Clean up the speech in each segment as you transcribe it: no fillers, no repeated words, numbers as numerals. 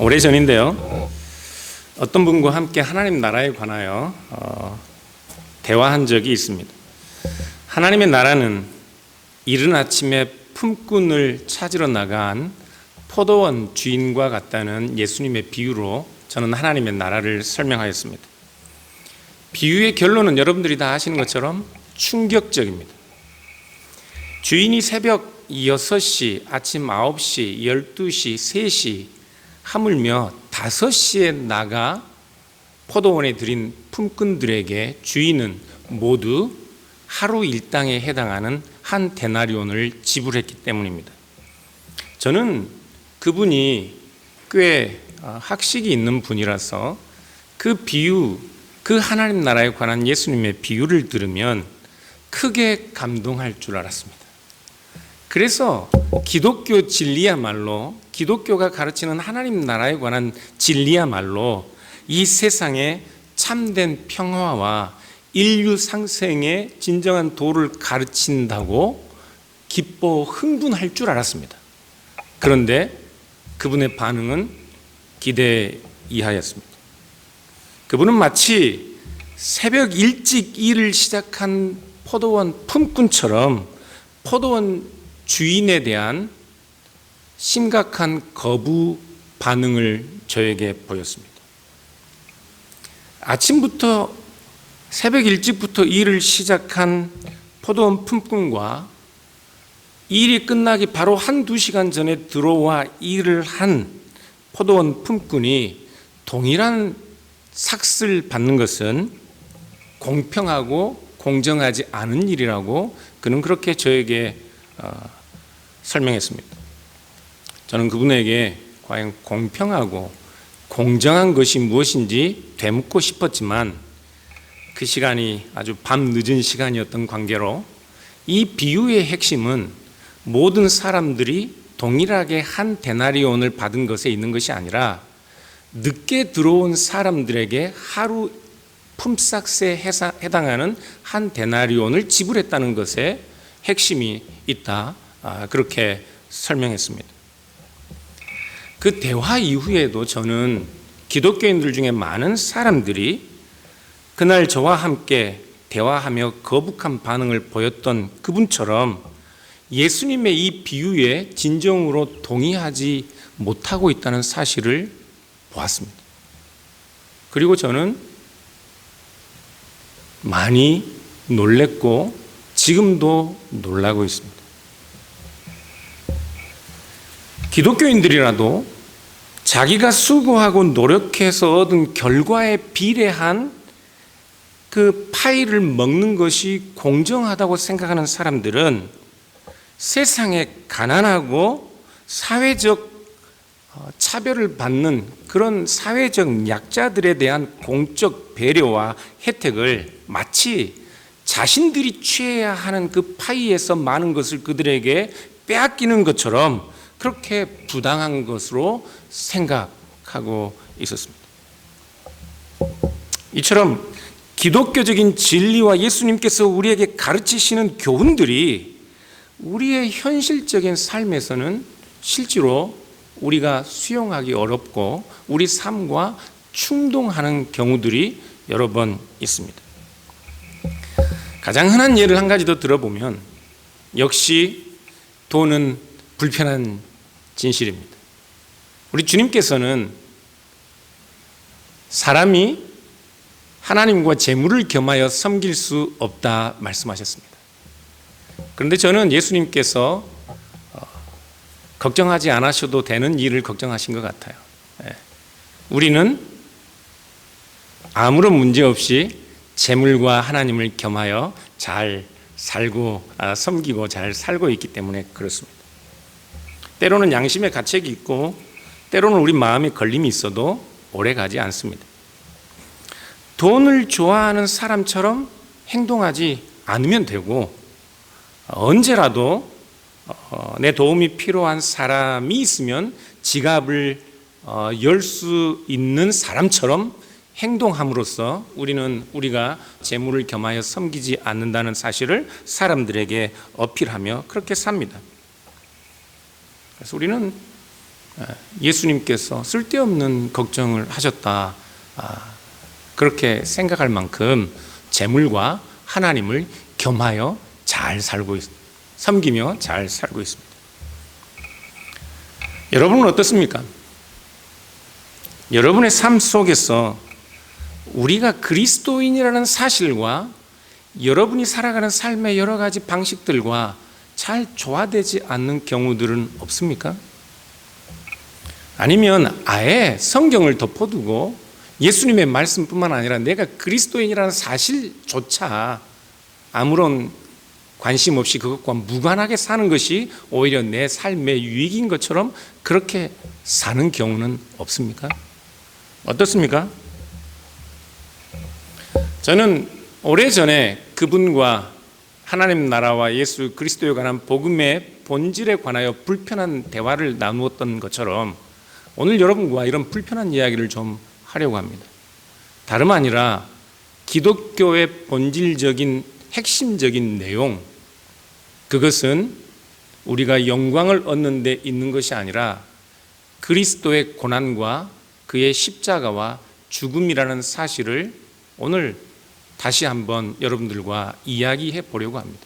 오래전인데요. 어떤 분과 함께 하나님 나라에 관하여 대화한 적이 있습니다. 하나님의 나라는 이른 아침에 품꾼을 찾으러 나간 포도원 주인과 같다는 예수님의 비유로 저는 하나님의 나라를 설명하였습니다. 비유의 결론은 여러분들이 다 아시는 것처럼 충격적입니다. 주인이 새벽 6시, 아침 9시, 12시, 3시, 하물며 5시에 나가 포도원에 들인 품꾼들에게 주인은 모두 하루 일당에 해당하는 한 데나리온을 지불했기 때문입니다. 저는 그분이 꽤 학식이 있는 분이라서 그 비유, 그 하나님 나라에 관한 예수님의 비유를 들으면 크게 감동할 줄 알았습니다. 그래서 기독교 진리야말로, 기독교가 가르치는 하나님 나라에 관한 진리야말로 이 세상에 참된 평화와 인류 상생의 진정한 도를 가르친다고 기뻐 흥분할 줄 알았습니다. 그런데 그분의 반응은 기대 이하였습니다. 그분은 마치 새벽 일찍 일을 시작한 포도원 품꾼처럼 포도원 주인에 대한 심각한 거부 반응을 저에게 보였습니다. 아침부터 새벽 일찍부터 일을 시작한 포도원 품꾼과 일이 끝나기 바로 1-2시간 전에 들어와 일을 한 포도원 품꾼이 동일한 삭스를 받는 것은 공평하고 공정하지 않은 일이라고 그는 그렇게 저에게 설명했습니다. 저는 그분에게 과연 공평하고 공정한 것이 무엇인지 되묻고 싶었지만 그 시간이 아주 밤늦은 시간이었던 관계로 이 비유의 핵심은 모든 사람들이 동일하게 한 데나리온을 받은 것에 있는 것이 아니라 늦게 들어온 사람들에게 하루 품삯에 해당하는 한 데나리온을 지불했다는 것에 핵심이 있다, 그렇게 설명했습니다. 그 대화 이후에도 저는 기독교인들 중에 많은 사람들이 그날 저와 함께 대화하며 거북한 반응을 보였던 그분처럼 예수님의 이 비유에 진정으로 동의하지 못하고 있다는 사실을 보았습니다. 그리고 저는 많이 놀랬고 지금도 놀라고 있습니다. 기독교인들이라도 자기가 수고하고 노력해서 얻은 결과에 비례한 그 파이를 먹는 것이 공정하다고 생각하는 사람들은 세상에 가난하고 사회적 차별을 받는 그런 사회적 약자들에 대한 공적 배려와 혜택을 마치 자신들이 취해야 하는 그 파이에서 많은 것을 그들에게 빼앗기는 것처럼 그렇게 부당한 것으로 생각하고 있었습니다. 이처럼 기독교적인 진리와 예수님께서 우리에게 가르치시는 교훈들이 우리의 현실적인 삶에서는 실제로 우리가 수용하기 어렵고 우리 삶과 충동하는 경우들이 여러 번 있습니다. 가장 흔한 예를 한 가지 더 들어보면 역시 돈은 불편한 진실입니다. 우리 주님께서는 사람이 하나님과 재물을 겸하여 섬길 수 없다 말씀하셨습니다. 그런데 저는 예수님께서 걱정하지 않으셔도 되는 일을 걱정하신 것 같아요. 우리는 아무런 문제 없이 재물과 하나님을 겸하여 잘 살고 섬기고 잘 살고 있기 때문에 그렇습니다. 때로는 양심의 가책이 있고 때로는 우리 마음에 걸림이 있어도 오래 가지 않습니다. 돈을 좋아하는 사람처럼 행동하지 않으면 되고 언제라도 내 도움이 필요한 사람이 있으면 지갑을 열 수 있는 사람처럼 행동함으로써 우리가 재물을 겸하여 섬기지 않는다는 사실을 사람들에게 어필하며 그렇게 삽니다. 그래서 우리는 예수님께서 쓸데없는 걱정을 하셨다, 그렇게 생각할 만큼 재물과 하나님을 겸하여 잘 살고 섬기며 잘 살고 있습니다. 여러분은 어떻습니까? 여러분의 삶 속에서 우리가 그리스도인이라는 사실과 여러분이 살아가는 삶의 여러 가지 방식들과 잘 조화되지 않는 경우들은 없습니까? 아니면 아예 성경을 덮어두고 예수님의 말씀뿐만 아니라 내가 그리스도인이라는 사실조차 아무런 관심 없이 그것과 무관하게 사는 것이 오히려 내 삶의 유익인 것처럼 그렇게 사는 경우는 없습니까? 어떻습니까? 저는 오래전에 그분과 하나님 나라와 예수 그리스도에 관한 복음의 본질에 관하여 불편한 대화를 나누었던 것처럼 오늘 여러분과 이런 불편한 이야기를 좀 하려고 합니다. 다름 아니라 기독교의 본질적인 핵심적인 내용, 그것은 우리가 영광을 얻는 데 있는 것이 아니라 그리스도의 고난과 그의 십자가와 죽음이라는 사실을 오늘 다시 한번 여러분들과 이야기해 보려고 합니다.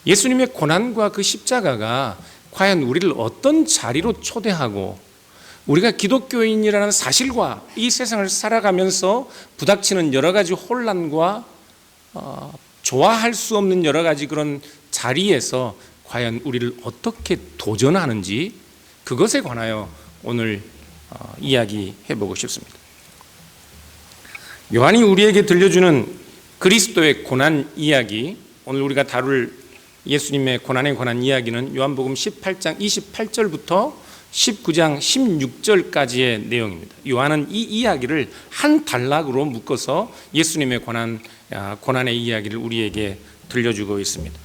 예수님의 고난과 그 십자가가 과연 우리를 어떤 자리로 초대하고 우리가 기독교인이라는 사실과 이 세상을 살아가면서 부닥치는 여러 가지 혼란과 좋아할 수 없는 여러 가지 그런 자리에서 과연 우리를 어떻게 도전하는지 그것에 관하여 오늘 이야기해 보고 싶습니다. 요한이 우리에게 들려주는 그리스도의 고난 이야기, 오늘 우리가 다룰 예수님의 고난에 관한 이야기는 요한복음 18장 28절부터 19장 16절까지의 내용입니다. 요한은 이 이야기를 한 단락으로 묶어서 예수님의 고난의 이야기를 우리에게 들려주고 있습니다.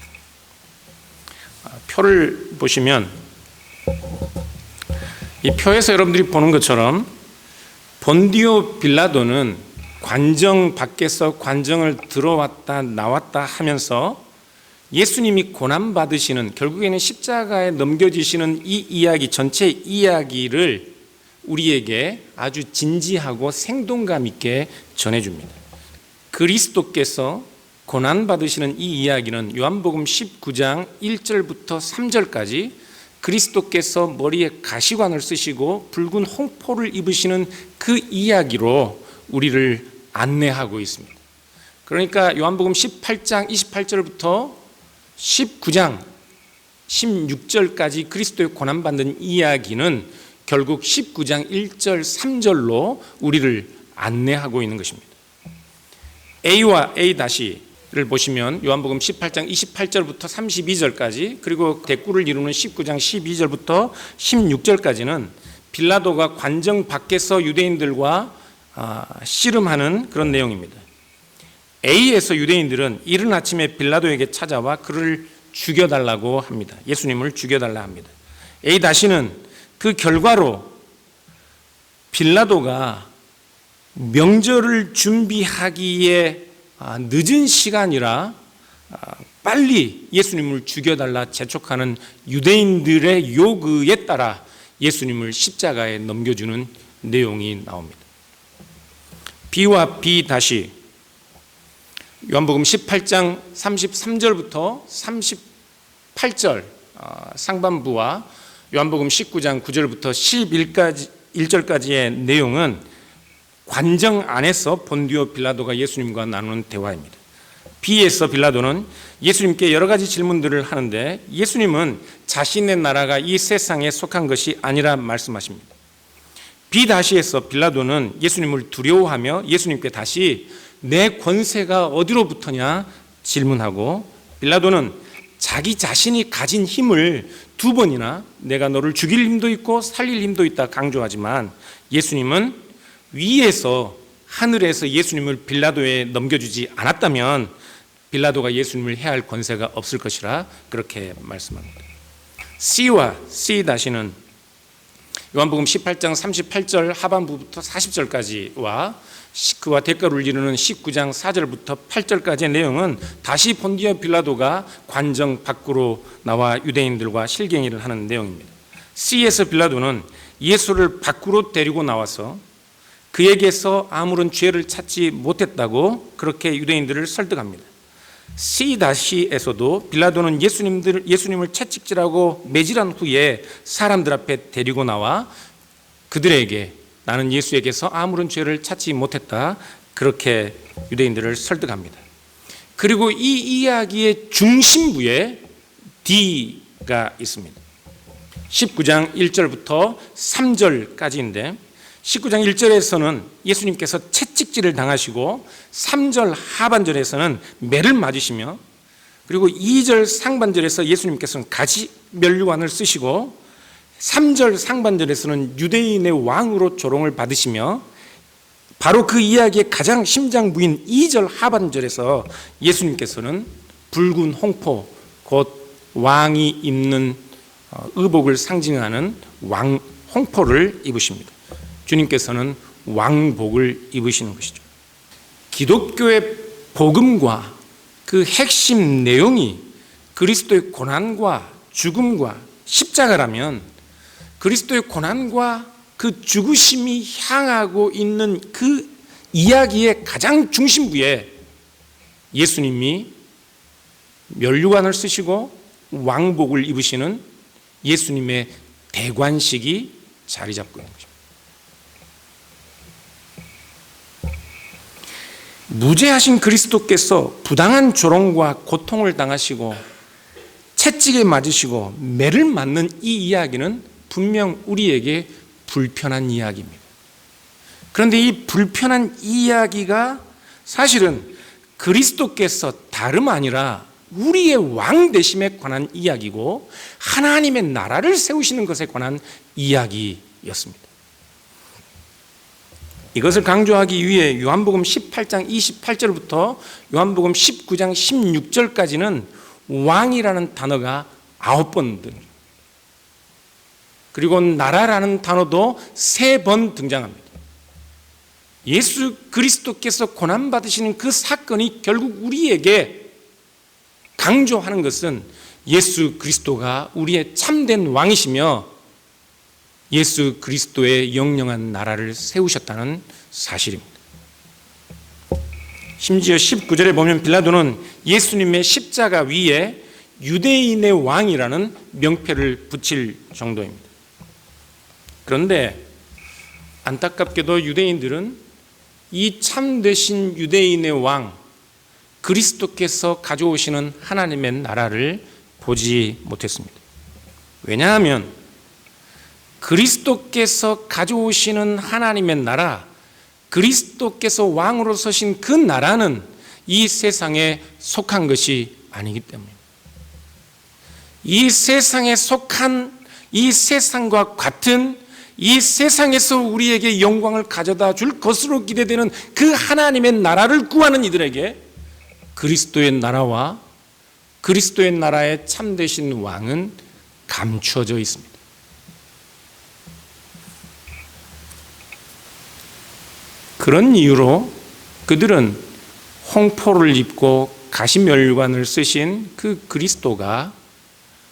표를 보시면 이 표에서 여러분들이 보는 것처럼 본디오 빌라도는 관정 밖에서 관정을 들어왔다 나왔다 하면서 예수님이 고난받으시는, 결국에는 십자가에 넘겨지시는 이 이야기, 전체 이야기를 우리에게 아주 진지하고 생동감 있게 전해줍니다. 그리스도께서 고난받으시는 이 이야기는 요한복음 19장 1절부터 3절까지 그리스도께서 머리에 가시관을 쓰시고 붉은 홍포를 입으시는 그 이야기로 우리를 안내하고 있습니다. 그러니까 요한복음 18장 28절부터 19장 16절까지 그리스도의 고난받는 이야기는 결국 19장 1절 3절로 우리를 안내하고 있는 것입니다. A와 A-를 보시면 요한복음 18장 28절부터 32절까지, 그리고 대꾸를 이루는 19장 12절부터 16절까지는 빌라도가 관정 밖에서 유대인들과 씨름하는 그런 내용입니다. A에서 유대인들은 이른 아침에 빌라도에게 찾아와 그를 죽여달라고 합니다. 예수님을 죽여달라 합니다. A-는 그 결과로 빌라도가 명절을 준비하기에 늦은 시간이라 빨리 예수님을 죽여달라 재촉하는 유대인들의 요구에 따라 예수님을 십자가에 넘겨주는 내용이 나옵니다. B와 B 다시 요한복음 18장 33절부터 38절 상반부와 요한복음 19장 9절부터 11절까지의 내용은 관정 안에서 본디오 빌라도가 예수님과 나누는 대화입니다. B에서 빌라도는 예수님께 여러 가지 질문들을 하는데 예수님은 자신의 나라가 이 세상에 속한 것이 아니라 말씀하십니다. B-에서 빌라도는 예수님을 두려워하며 예수님께 다시 내 권세가 어디로부터냐 질문하고, 빌라도는 자기 자신이 가진 힘을 두 번이나 내가 너를 죽일 힘도 있고 살릴 힘도 있다 강조하지만 예수님은 위에서 하늘에서 예수님을 빌라도에 넘겨주지 않았다면 빌라도가 예수님을 해할 권세가 없을 것이라 그렇게 말씀합니다. C와 C-는 요한복음 18장 38절 하반부부터 40절까지와 그와 대가를 이루는 19장 4절부터 8절까지의 내용은 다시 본디오 빌라도가 관정 밖으로 나와 유대인들과 실갱이를 하는 내용입니다. C에서 빌라도는 예수를 밖으로 데리고 나와서 그에게서 아무런 죄를 찾지 못했다고 그렇게 유대인들을 설득합니다. C-에서도 빌라도는 예수님을 채찍질하고 매질한 후에 사람들 앞에 데리고 나와 그들에게 나는 예수에게서 아무런 죄를 찾지 못했다, 그렇게 유대인들을 설득합니다. 그리고 이 이야기의 중심부에 D가 있습니다. 19장 1절부터 3절까지인데 19장 1절에서는 예수님께서 채찍질을 당하시고 3절 하반절에서는 매를 맞으시며, 그리고 2절 상반절에서 예수님께서는 가시면류관을 쓰시고 3절 상반절에서는 유대인의 왕으로 조롱을 받으시며, 바로 그 이야기의 가장 심장부인 2절 하반절에서 예수님께서는 붉은 홍포, 곧 왕이 입는 의복을 상징하는 홍포를 입으십니다. 주님께서는 왕복을 입으시는 것이죠. 기독교의 복음과 그 핵심 내용이 그리스도의 고난과 죽음과 십자가라면, 그리스도의 고난과 그 죽으심이 향하고 있는 그 이야기의 가장 중심부에 예수님이 면류관을 쓰시고 왕복을 입으시는 예수님의 대관식이 자리 잡고 있는 것입니다. 무죄하신 그리스도께서 부당한 조롱과 고통을 당하시고 채찍에 맞으시고 매를 맞는 이 이야기는 분명 우리에게 불편한 이야기입니다. 그런데 이 불편한 이야기가 사실은 그리스도께서 다름 아니라 우리의 왕 되심에 관한 이야기고 하나님의 나라를 세우시는 것에 관한 이야기였습니다. 이것을 강조하기 위해 요한복음 18장 28절부터 요한복음 19장 16절까지는 왕이라는 단어가 9번 등장합니다. 그리고 나라라는 단어도 3번 등장합니다. 예수 그리스도께서 고난받으시는 그 사건이 결국 우리에게 강조하는 것은 예수 그리스도가 우리의 참된 왕이시며 예수 그리스도의 영영한 나라를 세우셨다는 사실입니다. 심지어 19절에 보면 빌라도는 예수님의 십자가 위에 유대인의 왕이라는 명패를 붙일 정도입니다. 그런데 안타깝게도 유대인들은 이 참되신 유대인의 왕 그리스도께서 가져오시는 하나님의 나라를 보지 못했습니다. 왜냐하면 그리스도께서 가져오시는 하나님의 나라, 그리스도께서 왕으로 서신 그 나라는 이 세상에 속한 것이 아니기 때문입니다. 이 세상에 속한, 이 세상과 같은, 이 세상에서 우리에게 영광을 가져다 줄 것으로 기대되는 그 하나님의 나라를 구하는 이들에게 그리스도의 나라와 그리스도의 나라의 참되신 왕은 감추어져 있습니다. 그런 이유로 그들은 홍포를 입고 가시면류관을 쓰신 그 그리스도가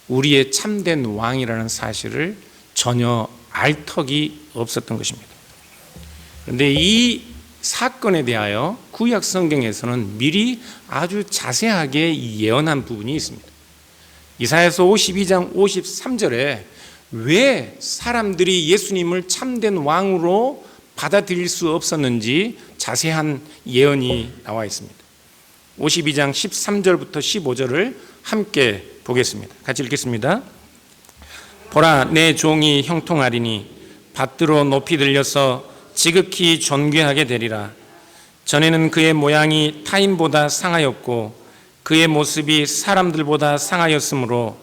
우리의 참된 왕이라는 사실을 전혀 알 턱이 없었던 것입니다. 그런데 이 사건에 대하여 구약 성경에서는 미리 아주 자세하게 예언한 부분이 있습니다. 이사야서 52장 53절에 왜 사람들이 예수님을 참된 왕으로 받아들일 수 없었는지 자세한 예언이 나와 있습니다. 52장 13절부터 15절을 함께 보겠습니다. 같이 읽겠습니다. 보라, 내 종이 형통하리니 밭으로 높이 들려서 지극히 존귀하게 되리라. 전에는 그의 모양이 타인보다 상하였고 그의 모습이 사람들보다 상하였으므로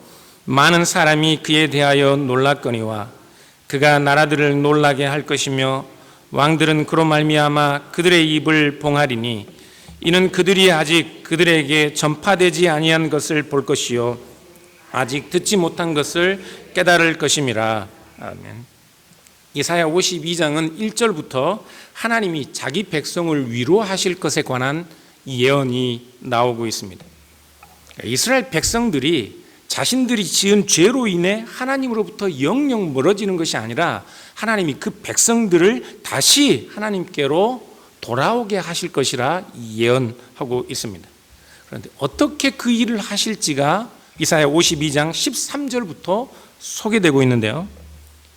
많은 사람이 그에 대하여 놀랐거니와 그가 나라들을 놀라게 할 것이며 왕들은 그로 말미암아 그들의 입을 봉하리니 이는 그들이 아직 그들에게 전파되지 아니한 것을 볼 것이요 아직 듣지 못한 것을 깨달을 것임이라. 아멘. 이사야 52장은 1절부터 하나님이 자기 백성을 위로하실 것에 관한 예언이 나오고 있습니다. 이스라엘 백성들이 자신들이 지은 죄로 인해 하나님으로부터 영영 멀어지는 것이 아니라 하나님이 그 백성들을 다시 하나님께로 돌아오게 하실 것이라 예언하고 있습니다. 그런데 어떻게 그 일을 하실지가 이사야 52장 13절부터 소개되고 있는데요.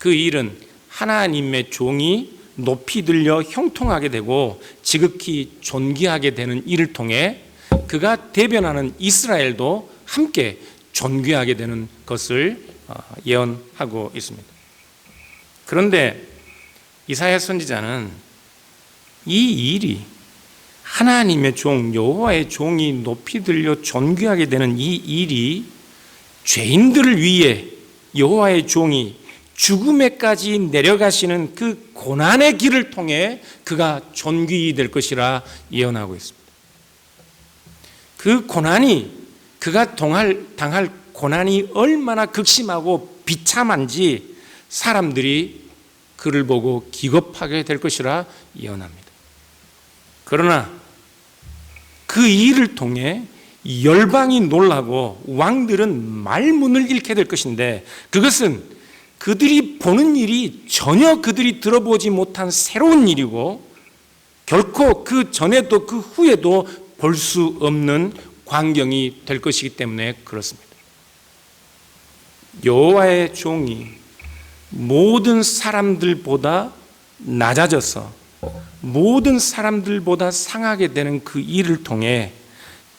그 일은 하나님의 종이 높이 들려 형통하게 되고 지극히 존귀하게 되는 일을 통해 그가 대변하는 이스라엘도 함께 존귀하게 되는 것을 예언하고 있습니다. 그런데 이사야 선지자는 이 일이 하나님의 종 여호와의 종이 높이 들려 존귀하게 되는 이 일이 죄인들을 위해 여호와의 종이 죽음에까지 내려가시는 그 고난의 길을 통해 그가 존귀히 될 것이라 예언하고 있습니다. 그 고난이 그가 당할 고난이 얼마나 극심하고 비참한지 사람들이 그를 보고 기겁하게 될 것이라 예언합니다. 그러나 그 일을 통해 열방이 놀라고 왕들은 말문을 잃게 될 것인데 그것은 그들이 보는 일이 전혀 그들이 들어보지 못한 새로운 일이고 결코 그 전에도 그 후에도 볼 수 없는 광경이 될 것이기 때문에 그렇습니다. 여호와의 종이 모든 사람들보다 낮아져서 모든 사람들보다 상하게 되는 그 일을 통해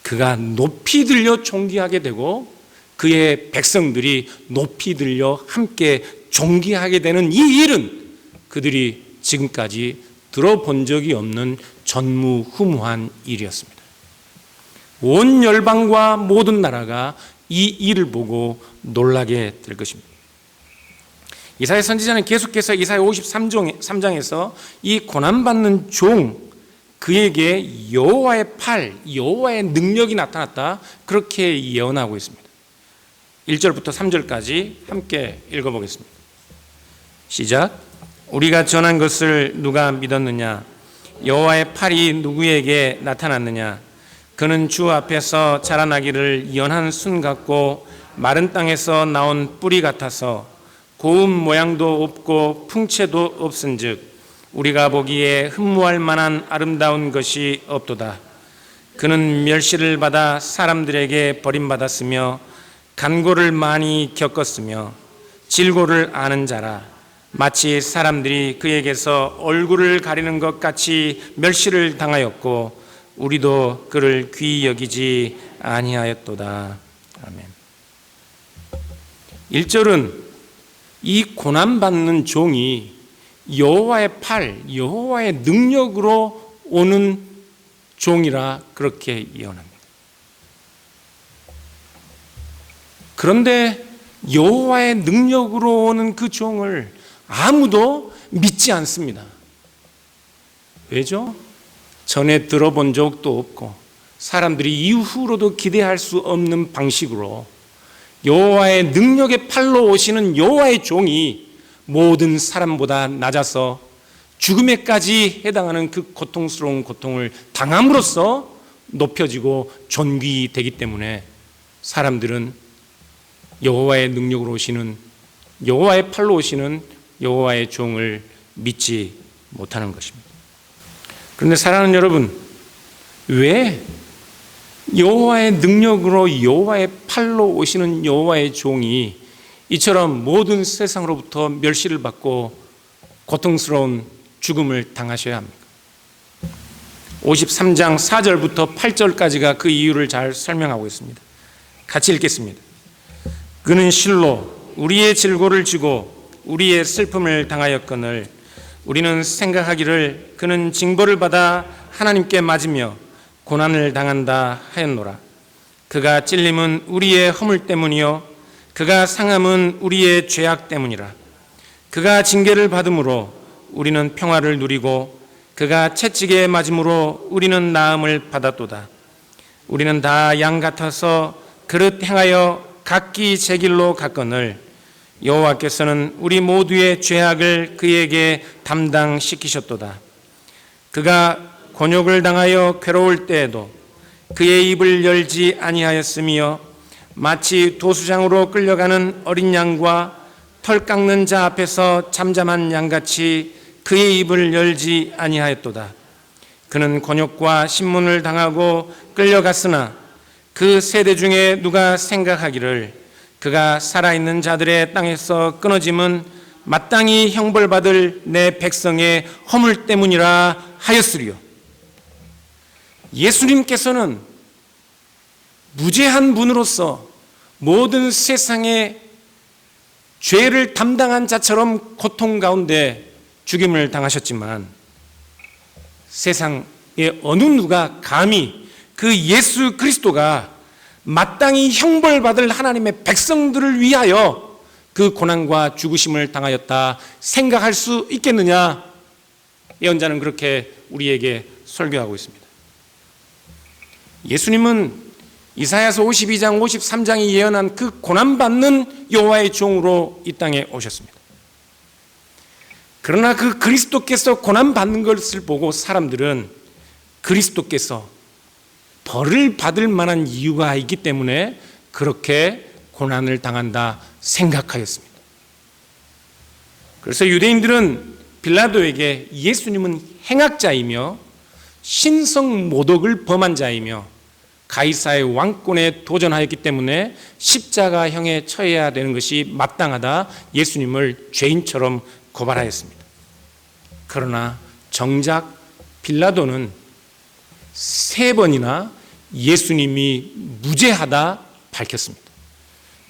그가 높이 들려 존귀하게 되고 그의 백성들이 높이 들려 함께 존귀하게 되는 이 일은 그들이 지금까지 들어본 적이 없는 전무후무한 일이었습니다. 온 열방과 모든 나라가 이 일을 보고 놀라게 될 것입니다. 이사야 선지자는 계속해서 이사야 53장에서 이 고난받는 종 그에게 여호와의 팔, 여호와의 능력이 나타났다 그렇게 예언하고 있습니다. 1절부터 3절까지 함께 읽어보겠습니다. 시작. 우리가 전한 것을 누가 믿었느냐? 여호와의 팔이 누구에게 나타났느냐? 그는 주 앞에서 자라나기를 연한 순 같고 마른 땅에서 나온 뿌리 같아서 고운 모양도 없고 풍채도 없은즉 우리가 보기에 흠모할 만한 아름다운 것이 없도다. 그는 멸시를 받아 사람들에게 버림받았으며 간고를 많이 겪었으며 질고를 아는 자라. 마치 사람들이 그에게서 얼굴을 가리는 것 같이 멸시를 당하였고 우리도 그를 귀히 여기지 아니하였도다. 아멘. 1절은 이 고난받는 종이 여호와의 팔, 여호와의 능력으로 오는 종이라 그렇게 예언합니다. 그런데 여호와의 능력으로 오는 그 종을 아무도 믿지 않습니다. 왜죠? 전에 들어본 적도 없고 사람들이 이후로도 기대할 수 없는 방식으로 여호와의 능력의 팔로 오시는 여호와의 종이 모든 사람보다 낮아서 죽음에까지 해당하는 그 고통스러운 고통을 당함으로써 높여지고 존귀되기 때문에 사람들은 여호와의 능력으로 오시는 여호와의 팔로 오시는 여호와의 종을 믿지 못하는 것입니다. 그런데 사랑하는 여러분, 왜 여호와의 능력으로 여호와의 팔로 오시는 여호와의 종이 이처럼 모든 세상으로부터 멸시를 받고 고통스러운 죽음을 당하셔야 합니까? 53장 4절부터 8절까지가 그 이유를 잘 설명하고 있습니다. 같이 읽겠습니다. 그는 실로 우리의 질고를 지고 우리의 슬픔을 당하였거늘 우리는 생각하기를 그는 징벌을 받아 하나님께 맞으며 고난을 당한다 하였노라. 그가 찔림은 우리의 허물 때문이요 그가 상함은 우리의 죄악 때문이라. 그가 징계를 받음으로 우리는 평화를 누리고 그가 채찍에 맞음으로 우리는 나음을 받았도다. 우리는 다 양 같아서 그릇 행하여 각기 제 길로 갔거늘 여호와께서는 우리 모두의 죄악을 그에게 담당시키셨도다. 그가 곤욕을 당하여 괴로울 때에도 그의 입을 열지 아니하였으며 마치 도수장으로 끌려가는 어린 양과 털 깎는 자 앞에서 잠잠한 양같이 그의 입을 열지 아니하였도다. 그는 곤욕과 신문을 당하고 끌려갔으나 그 세대 중에 누가 생각하기를 그가 살아있는 자들의 땅에서 끊어짐은 마땅히 형벌받을 내 백성의 허물 때문이라 하였으리요. 예수님께서는 무죄한 분으로서 모든 세상의 죄를 담당한 자처럼 고통 가운데 죽임을 당하셨지만 세상의 어느 누가 감히 그 예수 그리스도가 마땅히 형벌받을 하나님의 백성들을 위하여 그 고난과 죽으심을 당하였다 생각할 수 있겠느냐? 예언자는 그렇게 우리에게 설교하고 있습니다. 예수님은 이사야서 52장 53장이 예언한 그 고난받는 여호와의 종으로 이 땅에 오셨습니다. 그러나 그 그리스도께서 고난받는 것을 보고 사람들은 그리스도께서 벌을 받을 만한 이유가 있기 때문에 그렇게 고난을 당한다 생각하였습니다. 그래서 유대인들은 빌라도에게 예수님은 행악자이며 신성모독을 범한 자이며 가이사의 왕권에 도전하였기 때문에 십자가형에 처해야 되는 것이 마땅하다 예수님을 죄인처럼 고발하였습니다. 그러나 정작 빌라도는 3번이나 예수님이 무죄하다 밝혔습니다.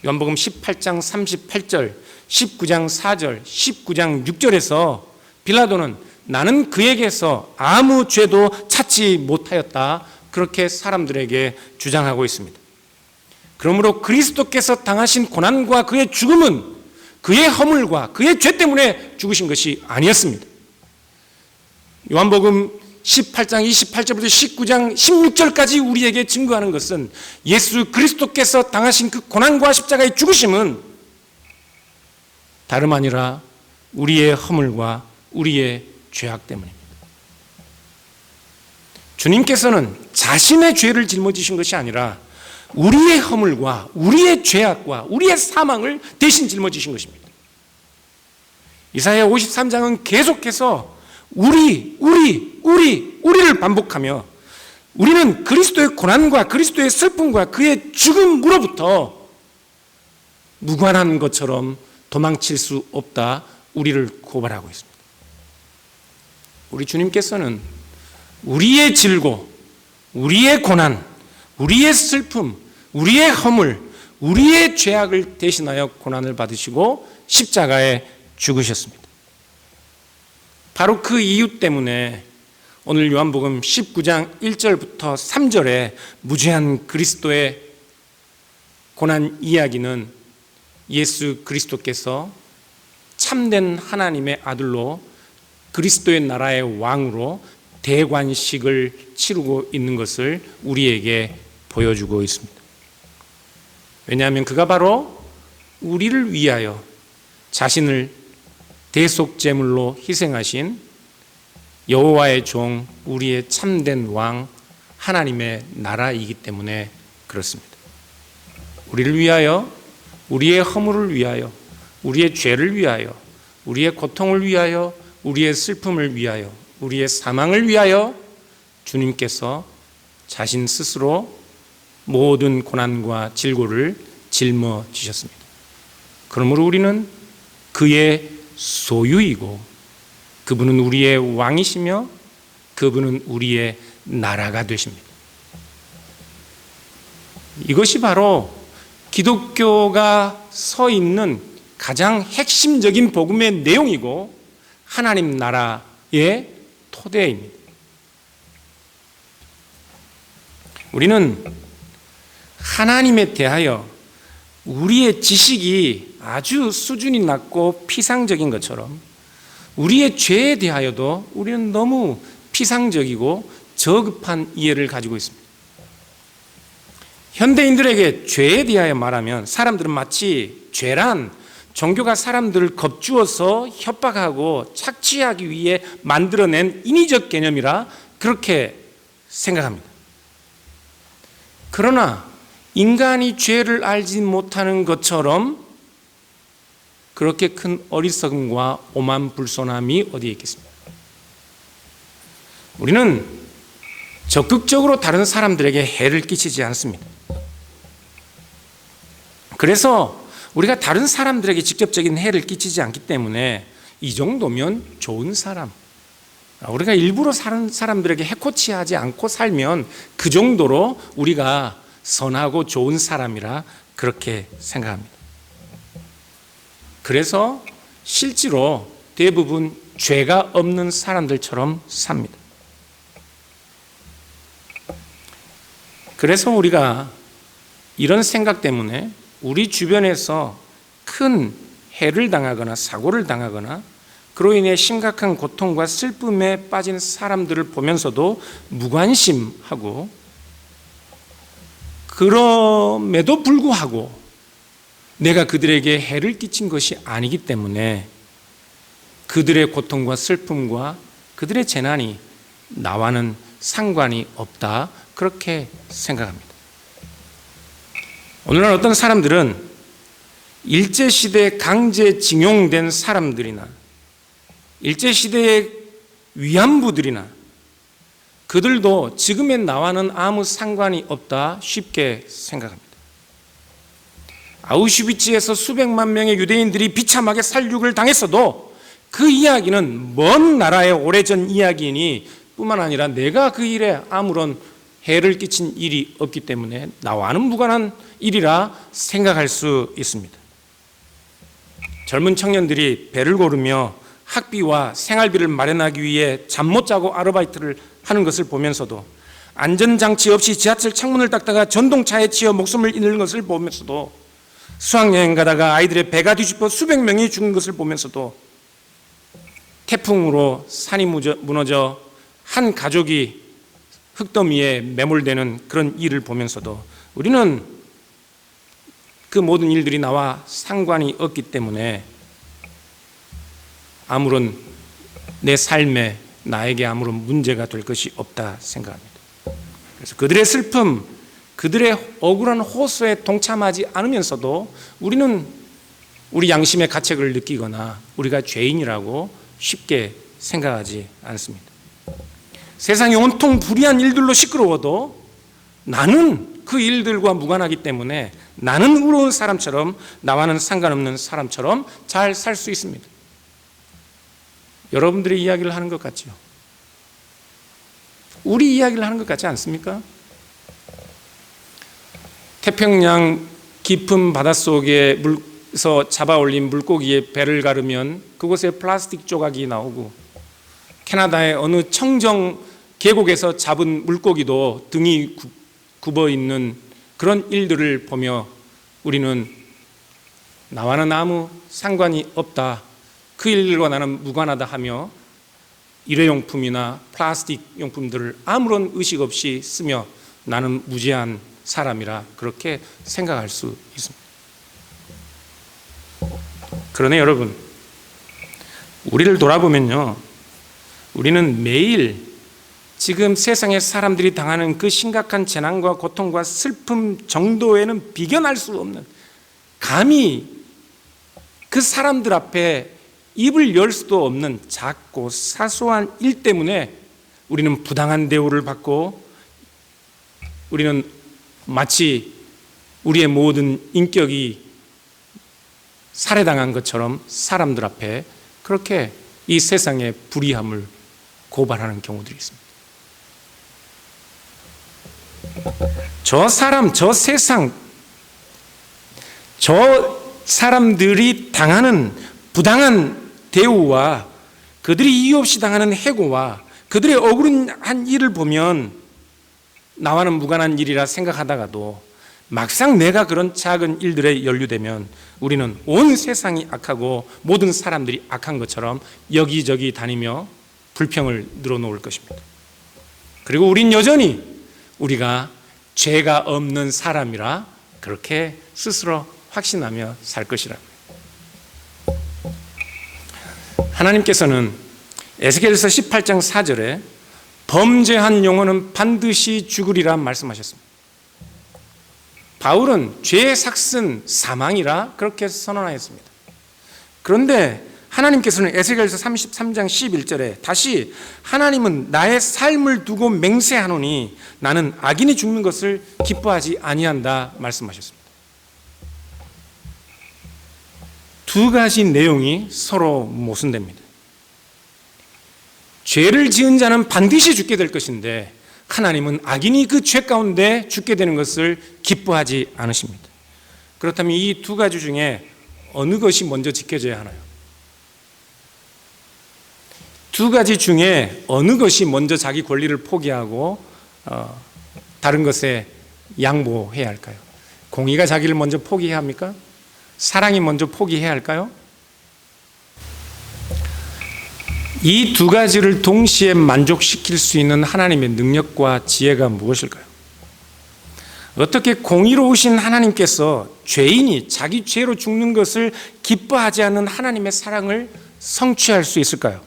요한복음 18장 38절, 19장 4절, 19장 6절에서 빌라도는 나는 그에게서 아무 죄도 찾지 못하였다 그렇게 사람들에게 주장하고 있습니다. 그러므로 그리스도께서 당하신 고난과 그의 죽음은 그의 허물과 그의 죄 때문에 죽으신 것이 아니었습니다. 요한복음 18장 28절부터 19장 16절까지 우리에게 증거하는 것은 예수 그리스도께서 당하신 그 고난과 십자가의 죽으심은 다름 아니라 우리의 허물과 우리의 죄악 때문입니다. 주님께서는 자신의 죄를 짊어지신 것이 아니라 우리의 허물과 우리의 죄악과 우리의 사망을 대신 짊어지신 것입니다. 이사야 53장은 계속해서 우리를 반복하며 우리는 그리스도의 고난과 그리스도의 슬픔과 그의 죽음으로부터 무관한 것처럼 도망칠 수 없다 우리를 고발하고 있습니다. 우리 주님께서는 우리의 질고, 우리의 고난, 우리의 슬픔, 우리의 허물, 우리의 죄악을 대신하여 고난을 받으시고 십자가에 죽으셨습니다. 바로 그 이유 때문에 오늘 요한복음 19장 1절부터 3절에 무죄한 그리스도의 고난 이야기는 예수 그리스도께서 참된 하나님의 아들로 그리스도의 나라의 왕으로 대관식을 치르고 있는 것을 우리에게 보여주고 있습니다. 왜냐하면 그가 바로 우리를 위하여 자신을 대속제물로 희생하신 여호와의 종, 우리의 참된 왕, 하나님의 나라이기 때문에 그렇습니다. 우리를 위하여, 우리의 허물을 위하여, 우리의 죄를 위하여, 우리의 고통을 위하여, 우리의 슬픔을 위하여, 우리의 사망을 위하여 주님께서 자신 스스로 모든 고난과 질고를 짊어지셨습니다. 그러므로 우리는 그의 소유이고 그분은 우리의 왕이시며 그분은 우리의 나라가 되십니다. 이것이 바로 기독교가 서 있는 가장 핵심적인 복음의 내용이고 하나님 나라의 토대입니다. 우리는 하나님에 대하여 우리의 지식이 아주 수준이 낮고 피상적인 것처럼 우리의 죄에 대하여도 우리는 너무 피상적이고 저급한 이해를 가지고 있습니다. 현대인들에게 죄에 대하여 말하면 사람들은 마치 죄란 종교가 사람들을 겁주어서 협박하고 착취하기 위해 만들어낸 인위적 개념이라 그렇게 생각합니다. 그러나 인간이 죄를 알지 못하는 것처럼 그렇게 큰 어리석음과 오만불손함이 어디에 있겠습니까? 우리는 적극적으로 다른 사람들에게 해를 끼치지 않습니다. 그래서 우리가 다른 사람들에게 직접적인 해를 끼치지 않기 때문에 이 정도면 좋은 사람, 우리가 일부러 사는 사람들에게 해코치하지 않고 살면 그 정도로 우리가 선하고 좋은 사람이라 그렇게 생각합니다. 그래서 실제로 대부분 죄가 없는 사람들처럼 삽니다. 그래서 우리가 이런 생각 때문에 우리 주변에서 큰 해를 당하거나 사고를 당하거나 그로 인해 심각한 고통과 슬픔에 빠진 사람들을 보면서도 무관심하고, 그럼에도 불구하고 내가 그들에게 해를 끼친 것이 아니기 때문에 그들의 고통과 슬픔과 그들의 재난이 나와는 상관이 없다, 그렇게 생각합니다. 오늘날 어떤 사람들은 일제시대에 강제징용된 사람들이나 일제시대의 위안부들이나 그들도 지금의 나와는 아무 상관이 없다 쉽게 생각합니다. 아우슈비츠에서 수백만 명의 유대인들이 비참하게 살육을 당했어도 그 이야기는 먼 나라의 오래전 이야기이니 뿐만 아니라 내가 그 일에 아무런 해를 끼친 일이 없기 때문에 나와는 무관한 일이라 생각할 수 있습니다. 젊은 청년들이 배를 고르며 학비와 생활비를 마련하기 위해 잠 못 자고 아르바이트를 하는 것을 보면서도, 안전장치 없이 지하철 창문을 닦다가 전동차에 치여 목숨을 잃는 것을 보면서도, 수학여행 가다가 아이들의 배가 뒤집어 수백 명이 죽은 것을 보면서도, 태풍으로 산이 무너져 한 가족이 흙더미에 매몰되는 그런 일을 보면서도 우리는 그 모든 일들이 나와 상관이 없기 때문에 아무런 내 삶에 나에게 아무런 문제가 될 것이 없다 생각합니다. 그래서 그들의 슬픔, 그들의 억울한 호소에 동참하지 않으면서도 우리는 우리 양심의 가책을 느끼거나 우리가 죄인이라고 쉽게 생각하지 않습니다. 세상이 온통 불의한 일들로 시끄러워도 나는 그 일들과 무관하기 때문에 나는 의로운 사람처럼, 나와는 상관없는 사람처럼 잘 살 수 있습니다. 여러분들의 이야기를 하는 것 같죠? 우리 이야기를 하는 것 같지 않습니까? 태평양 깊은 바닷속에서 잡아올린 물고기의 배를 가르면 그곳에 플라스틱 조각이 나오고, 캐나다의 어느 청정 계곡에서 잡은 물고기도 등이 굽어 있는 그런 일들을 보며 우리는 나와는 아무 상관이 없다, 그 일들과 나는 무관하다 하며 일회용품이나 플라스틱 용품들을 아무런 의식 없이 쓰며 나는 무죄한 사람이라 그렇게 생각할 수 있습니다. 그러나 여러분, 우리를 돌아보면요, 우리는 매일 지금 세상의 사람들이 당하는 그 심각한 재난과 고통과 슬픔 정도에는 비견할 수 없는, 감히 그 사람들 앞에 입을 열 수도 없는 작고 사소한 일 때문에 우리는 부당한 대우를 받고, 우리는 마치 우리의 모든 인격이 살해당한 것처럼 사람들 앞에 그렇게 이 세상의 불의함을 고발하는 경우들이 있습니다. 저 사람, 저 세상, 저 사람들이 당하는 부당한 대우와 그들이 이유 없이 당하는 해고와 그들의 억울한 일을 보면 나와는 무관한 일이라 생각하다가도 막상 내가 그런 작은 일들에 연루되면 우리는 온 세상이 악하고 모든 사람들이 악한 것처럼 여기저기 다니며 불평을 늘어놓을 것입니다. 그리고 우린 여전히 우리가 죄가 없는 사람이라 그렇게 스스로 확신하며 살 것이라고요. 하나님께서는 에스겔서 18장 4절에 범죄한 영혼은 반드시 죽으리라 말씀하셨습니다. 바울은 죄의 삭은 사망이라 그렇게 선언하였습니다. 그런데 하나님께서는 에스겔서 33장 11절에 다시 하나님은 나의 삶을 두고 맹세하노니 나는 악인이 죽는 것을 기뻐하지 아니한다 말씀하셨습니다. 두 가지 내용이 서로 모순됩니다. 죄를 지은 자는 반드시 죽게 될 것인데 하나님은 악인이 그 죄 가운데 죽게 되는 것을 기뻐하지 않으십니다. 그렇다면 이 두 가지 중에 어느 것이 먼저 지켜져야 하나요? 두 가지 중에 어느 것이 먼저 자기 권리를 포기하고 다른 것에 양보해야 할까요? 공의가 자기를 먼저 포기해야 합니까? 사랑이 먼저 포기해야 할까요? 이 두 가지를 동시에 만족시킬 수 있는 하나님의 능력과 지혜가 무엇일까요? 어떻게 공의로우신 하나님께서 죄인이 자기 죄로 죽는 것을 기뻐하지 않는 하나님의 사랑을 성취할 수 있을까요?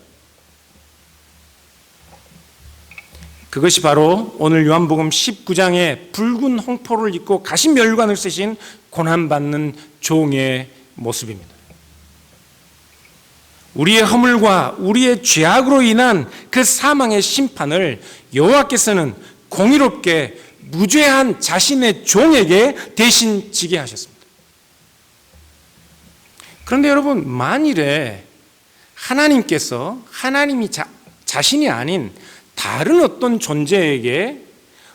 그것이 바로 오늘 요한복음 19장에 붉은 홍포를 입고 가신 멸관을 쓰신 고난받는 종의 모습입니다. 우리의 허물과 우리의 죄악으로 인한 그 사망의 심판을 여호와께서는 공의롭게 무죄한 자신의 종에게 대신 지게 하셨습니다. 그런데 여러분, 만일에 하나님께서 하나님이 자신이 아닌 다른 어떤 존재에게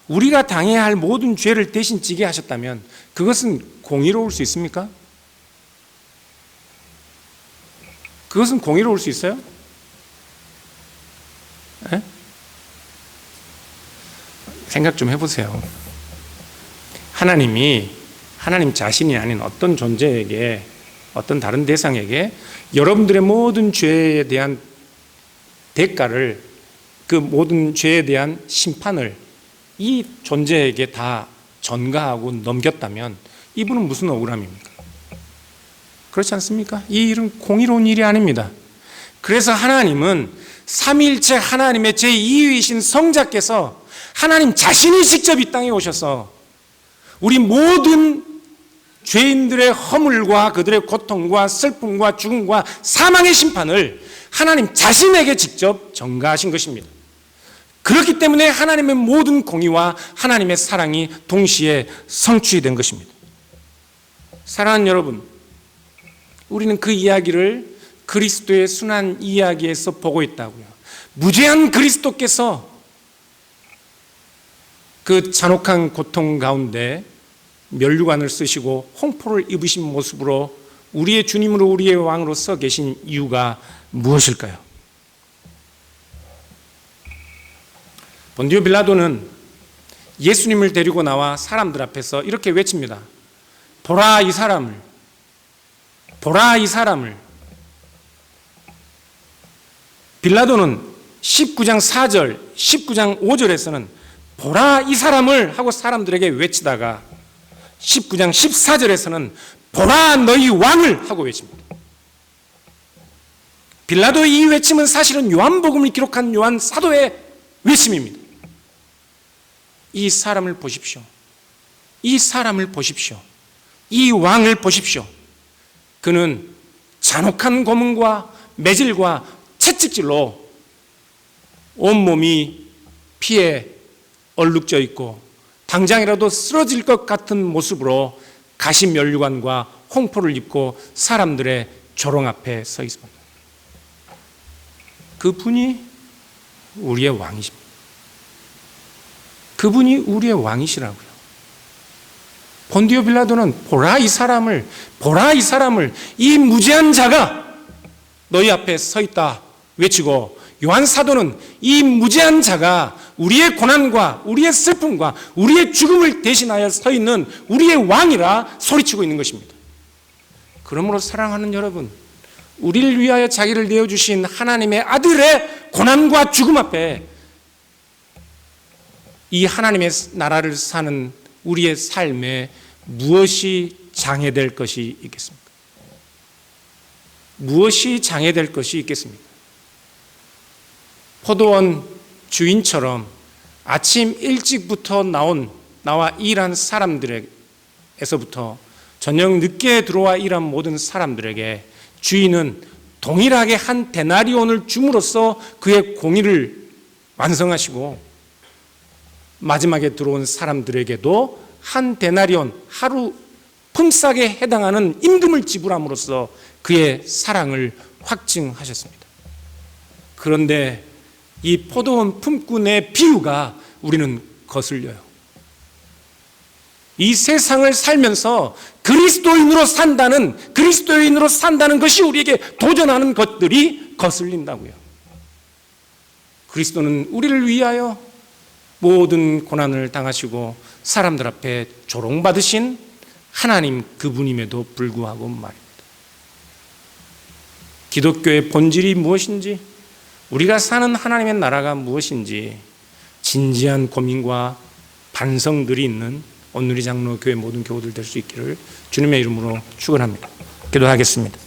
우리가 당해야 할 모든 죄를 대신 지게 하셨다면 그것은 공의로울 수 있습니까? 그것은 공의로울 수 있어요? 에? 생각 좀 해보세요. 하나님 자신이 아닌 어떤 존재에게, 어떤 다른 대상에게 여러분들의 모든 죄에 대한 대가를, 그 모든 죄에 대한 심판을 이 존재에게 다 전가하고 넘겼다면 이분은 무슨 억울함입니까? 그렇지 않습니까? 이 일은 공의로운 일이 아닙니다. 그래서 하나님은 삼위일체 하나님의 제2위이신 성자께서 하나님 자신이 직접 이 땅에 오셔서 우리 모든 죄인들의 허물과 그들의 고통과 슬픔과 죽음과 사망의 심판을 하나님 자신에게 직접 전가하신 것입니다. 그렇기 때문에 하나님의 모든 공의와 하나님의 사랑이 동시에 성취된 것입니다. 사랑하는 여러분, 우리는 그 이야기를 그리스도의 순환 이야기에서 보고 있다고요. 무죄한 그리스도께서 그 잔혹한 고통 가운데 면류관을 쓰시고 홍포를 입으신 모습으로 우리의 주님으로 우리의 왕으로 서 계신 이유가 무엇일까요? 본디오 빌라도는 예수님을 데리고 나와 사람들 앞에서 이렇게 외칩니다. 보라 이 사람을, 보라 이 사람을. 빌라도는 19장 4절, 19장 5절에서는 보라 이 사람을 하고 사람들에게 외치다가 19장 14절에서는 보라 너희 왕을 하고 외칩니다. 빌라도의 이 외침은 사실은 요한복음을 기록한 요한 사도의 외침입니다. 이 사람을 보십시오. 이 사람을 보십시오. 이 왕을 보십시오. 그는 잔혹한 고문과 매질과 채찍질로 온몸이 피에 얼룩져 있고 당장이라도 쓰러질 것 같은 모습으로 가시면류관과 홍포를 입고 사람들의 조롱 앞에 서 있습니다. 그분이 우리의 왕이십니다. 그분이 우리의 왕이시라고요. 본디오 빌라도는 보라 이 사람을, 보라 이 사람을, 이 무죄한 자가 너희 앞에 서 있다 외치고, 요한 사도는 이 무죄한 자가 우리의 고난과 우리의 슬픔과 우리의 죽음을 대신하여 서 있는 우리의 왕이라 소리치고 있는 것입니다. 그러므로 사랑하는 여러분, 우리를 위하여 자기를 내어주신 하나님의 아들의 고난과 죽음 앞에 이 하나님의 나라를 사는 우리의 삶에 무엇이 장애될 것이 있겠습니까? 무엇이 장애될 것이 있겠습니까? 포도원 주인처럼 아침 일찍부터 나와 일한 사람들의 에서부터 저녁 늦게 들어와 일한 모든 사람들에게 주인은 동일하게 한 데나리온을 줌으로써 그의 공의를 완성하시고, 마지막에 들어온 사람들에게도 한 데나리온, 하루 품삯에 해당하는 임금을 지불함으로써 그의 사랑을 확증하셨습니다. 그런데 이 포도원 품꾼의 비유가 우리는 거슬려요. 이 세상을 살면서 그리스도인으로 산다는 것이 우리에게 도전하는 것들이 거슬린다고요. 그리스도는 우리를 위하여 모든 고난을 당하시고 사람들 앞에 조롱받으신 하나님 그분임에도 불구하고 말입니다. 기독교의 본질이 무엇인지, 우리가 사는 하나님의 나라가 무엇인지 진지한 고민과 반성들이 있는 온누리 장로교회 모든 교우들 될 수 있기를 주님의 이름으로 축원합니다. 기도하겠습니다.